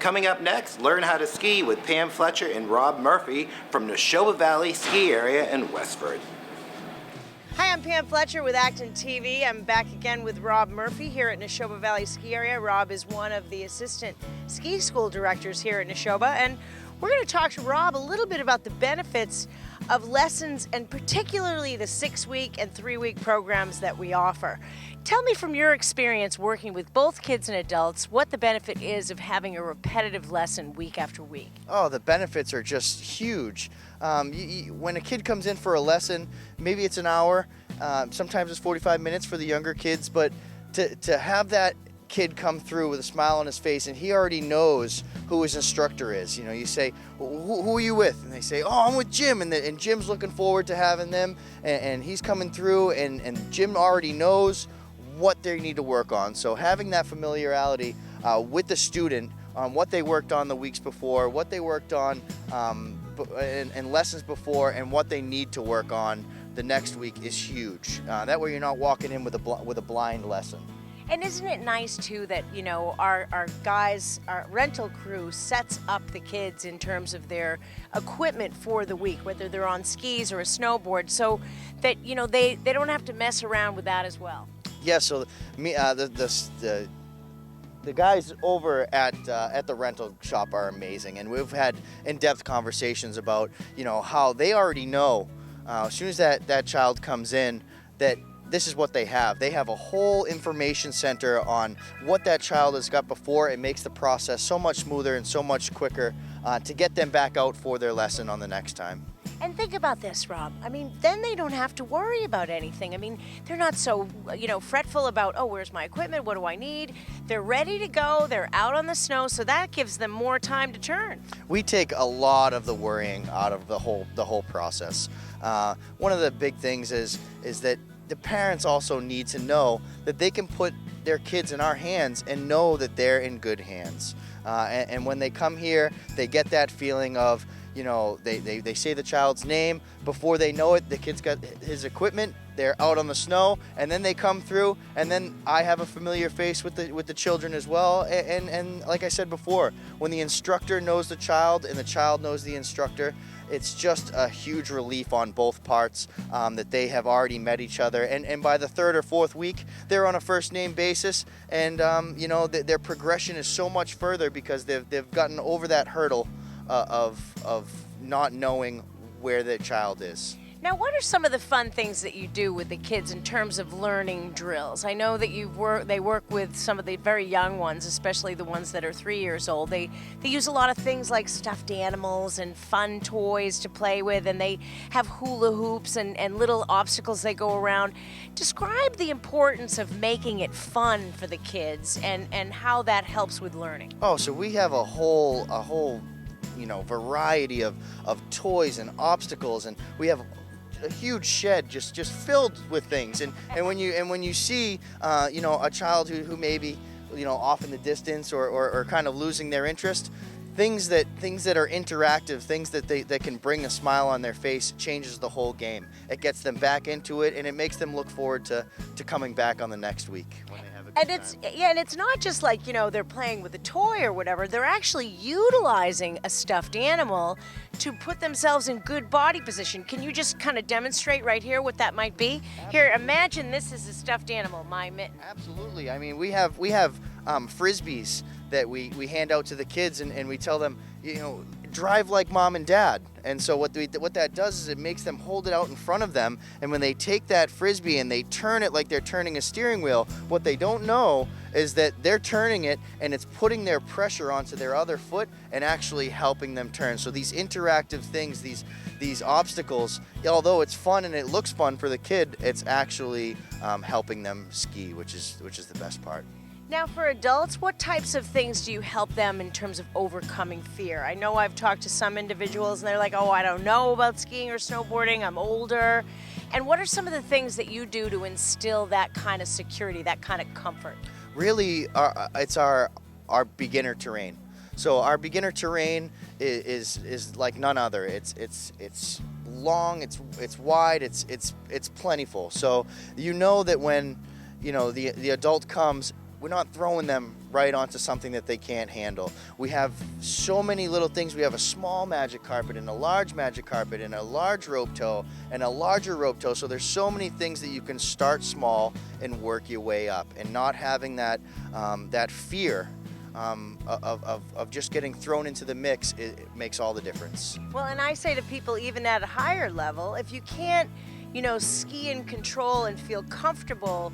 Coming up next, learn how to ski with Pam Fletcher and Rob Murphy from Nashoba Valley Ski Area in Westford. Hi, I'm Pam Fletcher with Acton TV. I'm back again with Rob Murphy here at Nashoba Valley Ski Area. Rob is one of the assistant ski school directors here at Nashoba, and we're going to talk to Rob a little bit about the benefits of lessons and particularly the 6-week and 3-week programs that we offer. Tell me from your experience working with both kids and adults what the benefit is of having a repetitive lesson week after week. Oh, the benefits are just huge. When a kid comes in for a lesson, maybe it's an hour, sometimes it's 45 minutes for the younger kids, but to have that kid come through with a smile on his face and he already knows who his instructor is. You know, you say, who are you with? And they say, oh, I'm with Jim, and Jim's looking forward to having them, and he's coming through, and Jim already knows what they need to work on. So having that familiarity with the student on what they worked on the weeks before, what they worked on and lessons before, and what they need to work on the next week is huge. That way you're not walking in with a blind lesson. And isn't it nice too that, you know, our guys, our rental crew sets up the kids in terms of their equipment for the week, whether they're on skis or a snowboard, so that, you know, they don't have to mess around with that as well. Yeah, so the guys over at the rental shop are amazing, and we've had in-depth conversations about, you know, how they already know as soon as that child comes in that this is what they have. They have a whole information center on what that child has got before. It makes the process so much smoother and so much quicker to get them back out for their lesson on the next time. And think about this, Rob. I mean, then they don't have to worry about anything. I mean, they're not so, you know, fretful about, oh, where's my equipment? What do I need? They're ready to go. They're out on the snow, so that gives them more time to turn. We take a lot of the worrying out of the whole process. One of the big things is that the parents also need to know that they can put their kids in our hands and know that they're in good hands. And when they come here, they get that feeling of, you know, they say the child's name. Before they know it, the kid's got his equipment, they're out on the snow, and then they come through, and then I have a familiar face with the children as well. And like I said before, when the instructor knows the child and the child knows the instructor, it's just a huge relief on both parts that they have already met each other. And by the 3rd or 4th week, they're on a first name basis, and you know, their progression is so much further because they've gotten over that hurdle of not knowing where their child is. Now, what are some of the fun things that you do with the kids in terms of learning drills? I know that they work with some of the very young ones, especially the ones that are 3 years old. They use a lot of things like stuffed animals and fun toys to play with, and they have hula hoops and little obstacles they go around. Describe the importance of making it fun for the kids and how that helps with learning. Oh, so we have a whole you know, variety of toys and obstacles, and we have a huge shed just filled with things, and when you see you know, a child who may be, you know, off in the distance or kind of losing their interest, things that are interactive, things that can bring a smile on their face, changes the whole game. It gets them back into it, and it makes them look forward to coming back on the next week when they have a good time. And it's not just like, you know, they're playing with a toy or whatever. They're actually utilizing a stuffed animal to put themselves in good body position. Can you just kind of demonstrate right here what that might be? Absolutely. Here, imagine this is a stuffed animal, my mitten. Absolutely. I mean, we have frisbees that we hand out to the kids, and we tell them, you know, drive like mom and dad. And so what that does is it makes them hold it out in front of them, and when they take that frisbee and they turn it like they're turning a steering wheel, what they don't know is that they're turning it and it's putting their pressure onto their other foot and actually helping them turn. So these interactive things, these obstacles, although it's fun and it looks fun for the kid, it's actually helping them ski, which is the best part. Now, for adults, what types of things do you help them in terms of overcoming fear? I know I've talked to some individuals and they're like, oh, I don't know about skiing or snowboarding, I'm older. And what are some of the things that you do to instill that kind of security, that kind of comfort? Really, it's our beginner terrain. So our beginner terrain is like none other. It's long, it's wide, it's plentiful. So you know that when, you know, the adult comes, we're not throwing them right onto something that they can't handle. We have so many little things. We have a small magic carpet and a large magic carpet and a large rope tow and a larger rope tow. So there's so many things that you can start small and work your way up, and not having that that fear of just getting thrown into the mix, it makes all the difference. Well, and I say to people, even at a higher level, if you can't, ski in control and feel comfortable,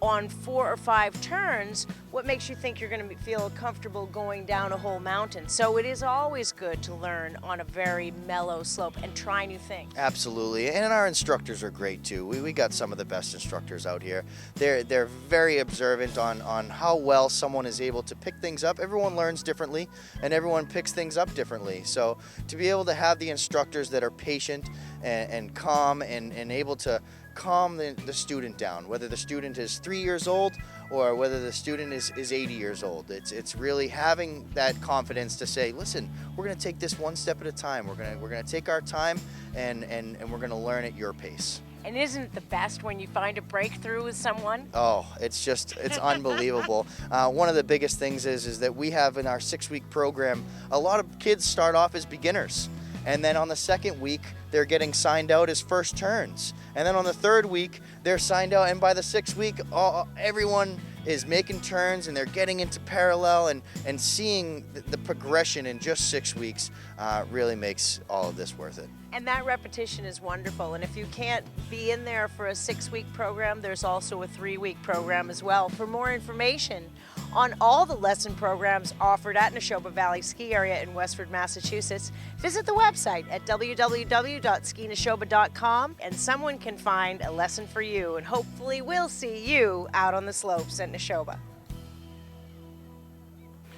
on 4 or 5 turns, what makes you think you're going to feel comfortable going down a whole mountain? So it is always good to learn on a very mellow slope and try new things. Absolutely, and our instructors are great too. We got some of the best instructors out here. They're very observant on how well someone is able to pick things up. Everyone learns differently, and everyone picks things up differently. So to be able to have the instructors that are patient and calm and able to calm the student down, whether the student is 3 years old or whether the student is 80 years old. It's really having that confidence to say, listen, we're going to take this one step at a time. We're going to take our time and we're going to learn at your pace. And isn't it the best when you find a breakthrough with someone? Oh, it's unbelievable. One of the biggest things is that we have in our 6-week program, a lot of kids start off as beginners. And then on the second week, they're getting signed out as first turns. And then on the third week, they're signed out. And by the 6th week, everyone is making turns and they're getting into parallel, and seeing the progression in just 6 weeks really makes all of this worth it. And that repetition is wonderful. And if you can't be in there for a 6-week program, there's also a 3-week program as well. For more information on all the lesson programs offered at Nashoba Valley Ski Area in Westford, Massachusetts, visit the website at www.skinashoba.com, and someone can find a lesson for you, and hopefully we'll see you out on the slopes at Nashoba.